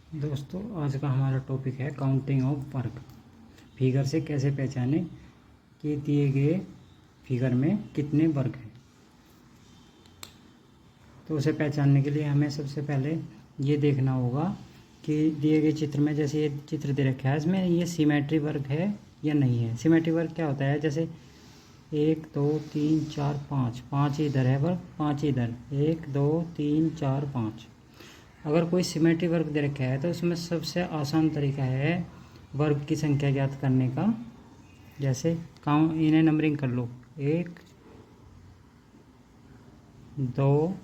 दोस्तों, आज का हमारा टॉपिक है काउंटिंग ऑफ वर्ग। फिगर से कैसे पहचानें कि दिए गए फिगर में कितने वर्ग हैं। तो उसे पहचानने के लिए हमें सबसे पहले ये देखना होगा कि दिए गए चित्र में, जैसे ये चित्र दे रखा है, इसमें ये सिमेट्री वर्ग है या नहीं है। सिमेट्री वर्ग क्या होता है? जैसे 1 2 3 4 5, 5 इधर है वर्ग, 5 इधर, 1 2 3 4 5। अगर कोई सिमेट्री वर्ग दे रखा है तो उसमें सबसे आसान तरीका है वर्ग की संख्या ज्ञात करने का। जैसे इन्हें नंबरिंग कर लो, 1 2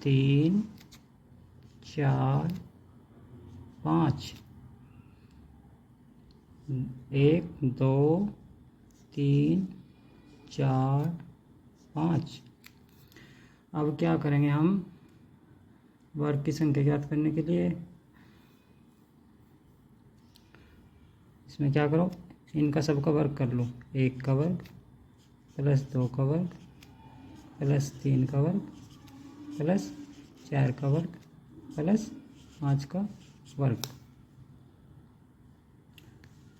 3 4 5, 1 2 3 4 5। अब क्या करेंगे हम वर्ग की संख्या ज्ञात करने के लिए? इसमें क्या करो, इनका सबका वर्ग कर लो। 1 का वर्ग प्लस 2 का वर्ग प्लस 3 का वर्ग प्लस 4 का वर्ग प्लस 5 का वर्ग।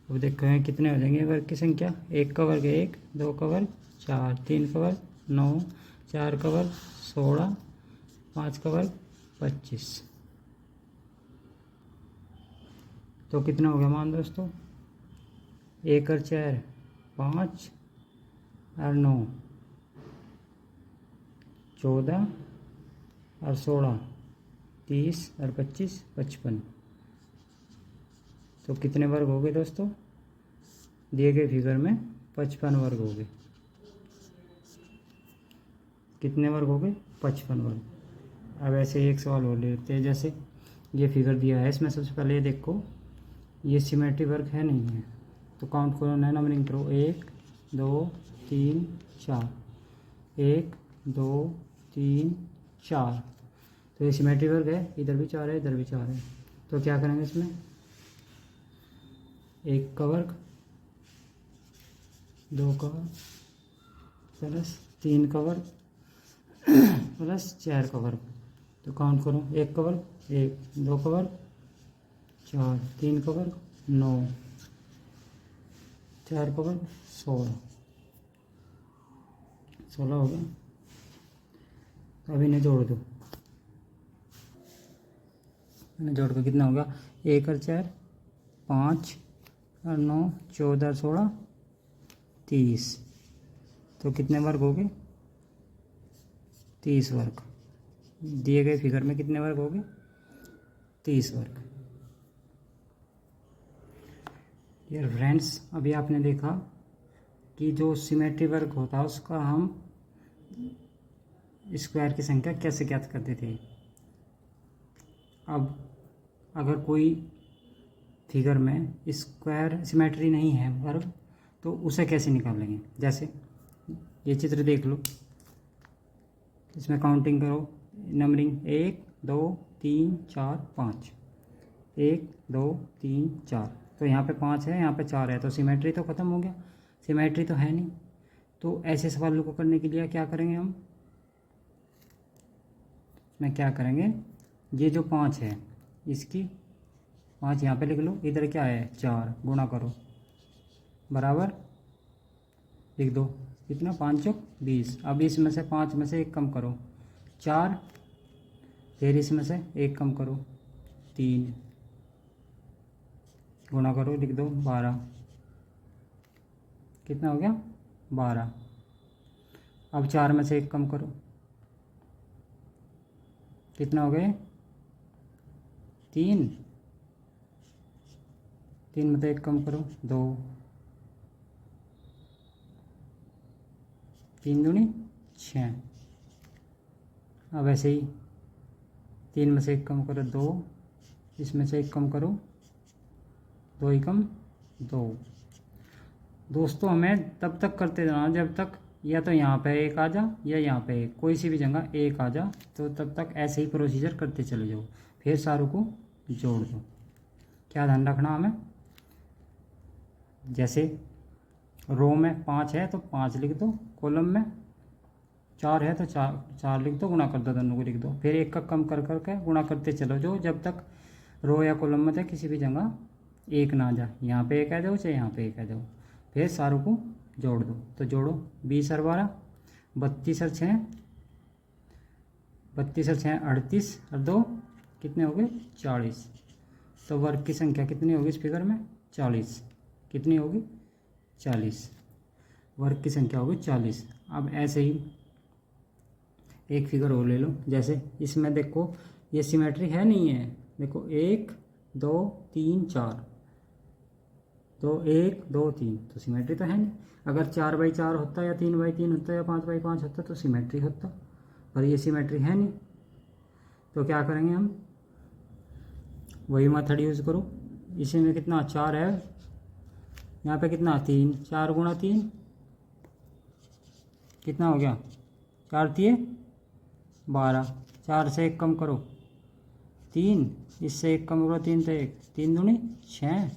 अब देखो हैं कितने हो जाएंगे वर्ग की संख्या। 1 का वर्ग 1, 2 का वर्ग 4, 3 का वर्ग 9, 4 का वर्ग 16, 5 का वर्ग 25। तो कितना हो गया मान दोस्तों? 1 और 4 5 और 9 14 और 16 30 और 25 55। तो कितने वर्ग हो गए दोस्तों? दिए गए फिगर में 55 वर्ग हो गए। कितने वर्ग हो गए? 55 वर्ग। अब ऐसे ही एक सवाल और लेते हैं। जैसे ये फिगर दिया है, इसमें सबसे पहले ये देखो, ये सिमेट्री वर्ग है नहीं है, तो काउंट करो, नया नंबरिंग करो। 1 2 3 4, 1 2 3 4। तो ये सिमेट्री वर्ग है, इधर भी 4 है, इधर भी 4 है। तो क्या करेंगे इसमें? 1 का वर्ग, 2 का वर्ग प्लस 3 का वर्ग प्लस 4 का वर्ग। तो काउंट करो, 1 का वर्ग 1, 2 का वर्ग 4, 3 का वर्ग 9, 4 का वर्ग 16 हो गया। अब इन्हें जोड़ दो, इन्हें जोड़ कर कितना होगा? 1 और 4 5 और 9 14 और 16 30। तो कितने वर्ग हो गए? 30 वर्ग। दिए गए फिगर में कितने वर्ग हो गए? 30 वर्ग। डियर फ्रेंड्स, अभी आपने देखा कि जो सिमेट्री वर्ग होता है उसका हम स्क्वायर की संख्या कैसे ज्ञात करते थे। अब अगर कोई फिगर में स्क्वायर सिमेट्री नहीं है वर्ग, तो उसे कैसे निकालेंगे? जैसे ये चित्र देख लो, इसमें काउंटिंग करो, नंबरिंग 1 2 3 4 5, 1 2 3 4। तो यहाँ पे 5 है, यहाँ पे 4 है, तो सिमेट्री तो ख़त्म हो गया, सिमेट्री तो है नहीं। तो ऐसे सवालों को करने के लिए क्या करेंगे हम? इसमें क्या करेंगे, ये जो 5 है इसकी 5 यहाँ पे लिख लो, इधर क्या है 4, गुणा करो, बराबर लिख दो। कितना? 5 चौक 20। अब इसमें से 5 में से 1 कम करो, 4, फिर इसमें से 1 कम करो, 3, गुणा करो, लिख दो 12। कितना हो गया? 12। अब 4 में से 1 कम करो, कितना हो गए? 3, 3 में से 1 कम करो, 2, 3 दूनी 6। अब ऐसे ही 3 में से 1 कम करो 2, इसमें से 1 कम करो, 2 ही कम 2। दोस्तों, हमें तब तक करते जाना जब तक या तो यहाँ पे 1 आ जा या यहाँ पे 1, कोई सी भी जगह 1 आ जा, तो तब तक ऐसे ही प्रोसीजर करते चले जाओ, फिर सारों को जोड़ दो। क्या ध्यान रखना हमें? जैसे रो में 5 है तो 5 लिख दो, कॉलम में 4 है तो 4 लिख दो, गुणा कर दो, दोनों को लिख दो, फिर 1 का कम कर करके गुणा करते चलो जो, जब तक रो या कॉलम में तो किसी भी जगह एक ना आ जा, यहाँ पे एक आ जाओ चाहे यहाँ पे एक आ जाओ, फिर सारों को जोड़ दो। तो जोड़ो 20 और 12, 32 और 6, 32 और 6 38 और 2 कितने हो गए 40। तो वर्ग की संख्या कितनी होगी इस फिगर में 40, कितनी होगी 40, वर्ग की संख्या होगी 40। अब ऐसे ही एक फिगर और ले लो, जैसे इसमें देखो ये सिमेट्री है नहीं है, देखो 1 2 3 4, तो 1 2 3 तो सिमेट्री तो है नहीं। अगर 4x4 होता या 3x3 होता या 5x5 होता तो सिमेट्री होता, पर ये सिमेट्री है नहीं। तो क्या करेंगे हम, वही मेथड यूज़ करो। इसी में कितना 4 है, यहाँ पे कितना 3, 4 गुणा 3 कितना हो गया 4 3 12, 4 से 1 कम करो 3, इससे 1 कम करो 3 तो 1, 3 दूनी 6,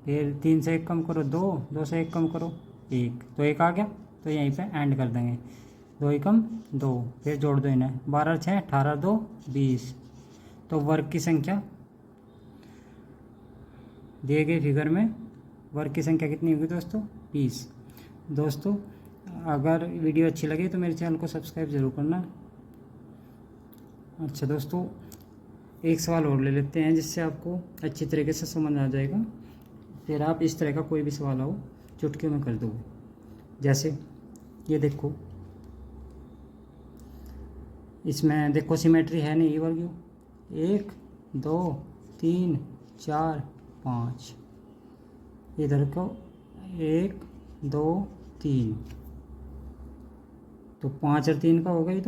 फिर 3 से 1 कम करो 2, 2 से 1 कम करो 1, तो 1 आ गया। तो यहीं पे एंड कर देंगे, 2 एकम 2, फिर जोड़ दो इन्हें, 12 6 18 2 20। तो वर्ग की संख्या दिए गए फिगर में वर्ग की संख्या कितनी होगी दोस्तों 20। दोस्तों अगर वीडियो अच्छी लगे तो मेरे चैनल को सब्सक्राइब ज़रूर करना। अच्छा दोस्तों, एक सवाल और ले लेते हैं जिससे आपको अच्छी तरीके से समझ आ जाएगा, फिर आप इस तरह का कोई भी सवाल आओ चुटकी में कर दोगे। जैसे ये देखो, इसमें देखो सिमेट्री है नहीं, ये वर्ग 1 2 3 4 5, इधर को 1 2 3, तो 5 और 3 का होगा ही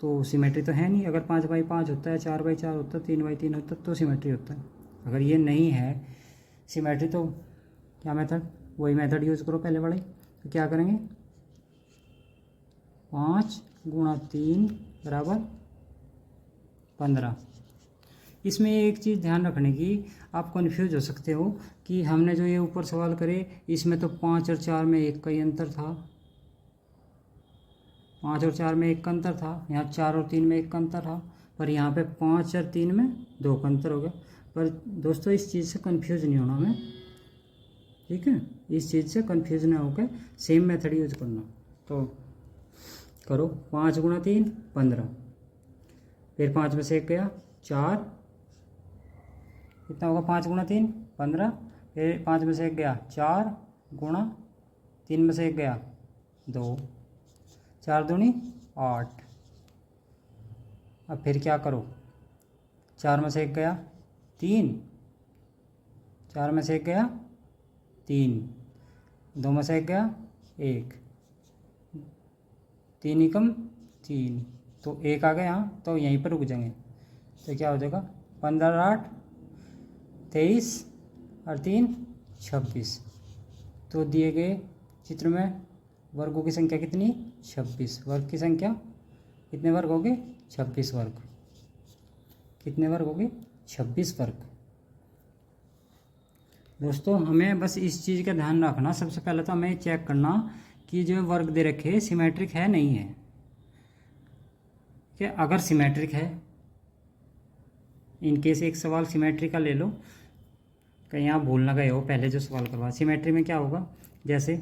तो सिमेट्री तो है नहीं। अगर 5x5 होता है, 4x4 होता है, 3x3 होता है तो सिमेट्री होता है। अगर ये नहीं है सिमेट्री तो क्या मेथड, वही मेथड यूज़ करो पहले वाले। तो क्या करेंगे 5 गुणा 3 बराबर 15। इसमें एक चीज़ ध्यान रखने की, आप कंफ्यूज हो सकते हो कि हमने जो ये ऊपर सवाल करे इसमें तो 5 और 4 में 1 का ही अंतर था, 5 और 4 में 1 का अंतर था, यहाँ 4 और 3 में 1 का अंतर था, पर यहाँ पे 5 और 3 में 2 का अंतर हो गया। पर दोस्तों इस चीज़ से कंफ्यूज नहीं होना हमें, ठीक है, इस चीज़ से कंफ्यूज ना होकर सेम मेथड यूज करना। तो करो 5 गुणा 3 15, फिर 5 में से 1 गया 4, कितना होगा 5 गुणा 3 15, फिर 5 में से 1 गया 4 गुणा 3 में से 1 गया 2, 4 दूनी 8। अब फिर क्या करो, 4 में से 1 गया 3, 4 में से 1 गया 3, 2 में से 1 गया 1, 3 एकम 3, तो 1 आ गया यहाँ, तो यहीं पर रुक जाएंगे। तो क्या हो जाएगा 15 8 23 और 3 26। तो दिए गए चित्र में वर्गों की संख्या कितनी 26, वर्ग की संख्या कितने वर्ग हो गए 26 वर्ग, कितने वर्ग हो गए 26 वर्ग। दोस्तों हमें बस इस चीज़ का ध्यान रखना, सबसे पहले तो हमें चेक करना कि जो वर्ग दे रखे सिमेट्रिक है नहीं है। कि अगर सिमेट्रिक है, इन केस एक सवाल सिमेट्रिक का ले लो, कहीं आप भूल ना गए हो पहले जो सवाल करवा। सिमेट्री में क्या होगा, जैसे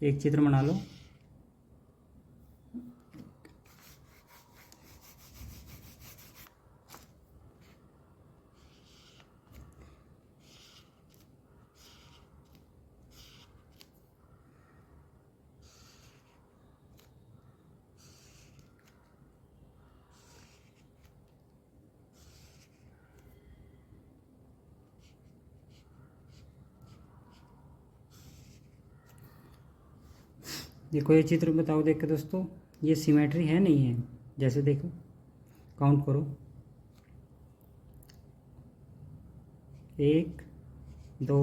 एक चित्र बना लो, देखो ये चित्र बताओ देख के दोस्तों, ये सिमेट्री है नहीं है। जैसे देखो काउंट करो 1 2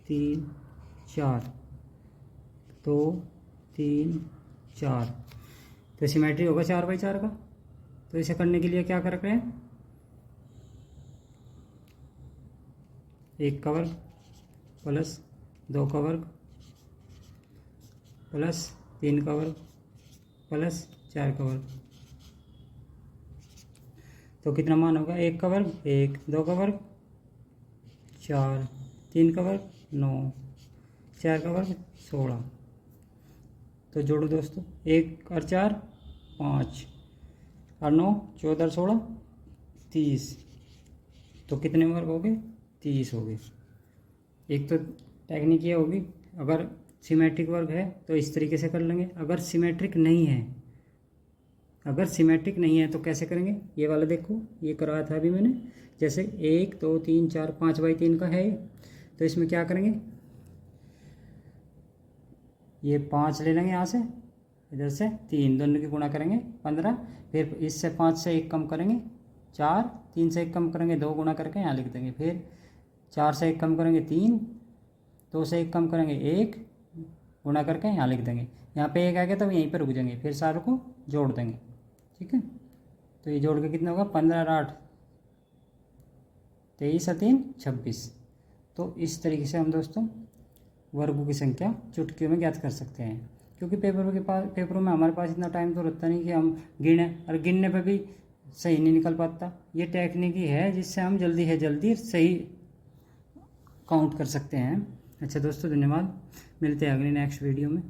3 4, 2 3 4, तो सिमेट्री होगा 4x4 का। तो इसे करने के लिए क्या कर रहे हैं, 1 का वर्ग प्लस 2 का वर्ग प्लस 3 का वर्ग प्लस 4 का वर्ग, तो कितना मान होगा, 1 का वर्ग 1, 2 का वर्ग 4, 3 का वर्ग 9, 4 का वर्ग 16। तो जोड़ो दोस्तों, 1 और 4 5 और 9 14 और 16 30। तो कितने वर्ग हो गए, 30 हो गए। एक तो टेक्निक ये होगी, अगर सिमेट्रिक वर्ग है तो इस तरीके से कर लेंगे। अगर सिमेट्रिक नहीं है तो कैसे करेंगे, ये वाला देखो, ये कराया था अभी मैंने। जैसे 1 2 3 4 5/3 का है, तो इसमें क्या करेंगे, ये 5 ले लेंगे यहाँ से, इधर से 3, दोनों की गुणा करेंगे 15। फिर इससे 5 से 1 कम करेंगे 4, 3 से 1 कम करेंगे 2, गुणा करके यहाँ लिख देंगे। फिर 4 से 1 कम करेंगे 3, 2 से 1 कम करेंगे 1, गुणा करके यहाँ लिख देंगे। यहाँ पे 1 आ गया तो यहीं पर रुक जाएंगे, फिर सारों को जोड़ देंगे। ठीक है, तो ये जोड़ के कितना होगा, 15 और 8 23 और 3 26। तो इस तरीके से हम दोस्तों वर्गों की संख्या चुटकियों में ज्ञात कर सकते हैं। क्योंकि पेपरों में हमारे पास इतना टाइम तो रहता नहीं कि हम गिने, और गिनने पे भी सही नहीं निकल पाता। ये टेक्निक ही है जिससे हम जल्दी सही काउंट कर सकते हैं। अच्छा दोस्तों, धन्यवाद। मिलते हैं अगले नेक्स्ट वीडियो में।